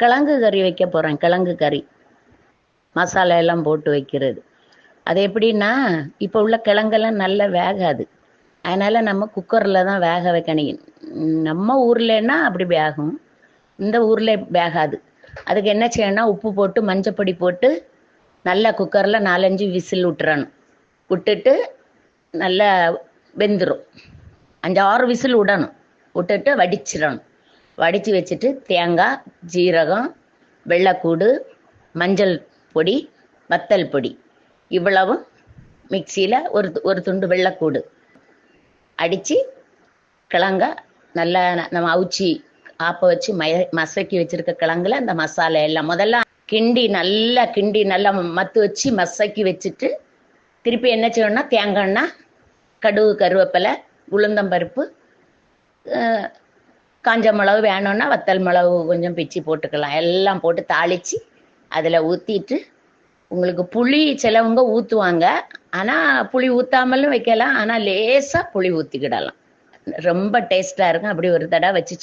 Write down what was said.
கிழங்கு கறி வைக்க போகிறேன். கிழங்கு கறி மசாலா எல்லாம் போட்டு வைக்கிறது. அது எப்படின்னா, இப்போ உள்ள கிழங்கெல்லாம் நல்லா வேகாது. அதனால் நம்ம குக்கரில் தான் வேக வைக்கணும். நம்ம ஊர்லன்னா அப்படி வேகும், இந்த ஊரில் வேகாது. அதுக்கு என்ன செய்யணும்னா, உப்பு போட்டு மஞ்சப்பொடி போட்டு நல்லா குக்கரில் 4-5 விசில் விட்டுறணும். விட்டுட்டு நல்லா வெந்துடும். 5-6 விசில் விடணும். விட்டுட்டு வடிச்சிடணும். வடித்து வச்சுட்டு தேங்காய், ஜீரகம், வெள்ளைக்கூடு, மஞ்சள் பொடி, வத்தல் பொடி இவ்வளவும் மிக்சியில் ஒரு துண்டு வெள்ளைக்கூடு அடித்து கிழங்க நல்லா நம்ம அவிச்சி ஆப்ப வச்சு மசக்கி வச்சுருக்க கிழங்குல அந்த மசாலா எல்லாம் முதல்ல நல்லா கிண்டி மத்து வச்சு மசக்கி வச்சுட்டு திருப்பி என்ன செய்யணும்னா தேங்காய் எண்ணெய், கடுகு, கருவேப்பிலை, உளுந்தம்பருப்பு, காஞ்ச மிளகு வேணும்னா வத்தல் மிளகு கொஞ்சம் பிச்சு போட்டுக்கலாம். எல்லாம் போட்டு தாளித்து அதில் ஊற்றிட்டு, உங்களுக்கு புளி சிலவங்க ஊற்றுவாங்க, ஆனால் புளி ஊற்றாமலும் வைக்கலாம். ஆனால் லேசாக புளி ஊற்றிக்கிடலாம். ரொம்ப டேஸ்ட்டாக இருக்கும். அப்படி ஒரு தடவை வச்சு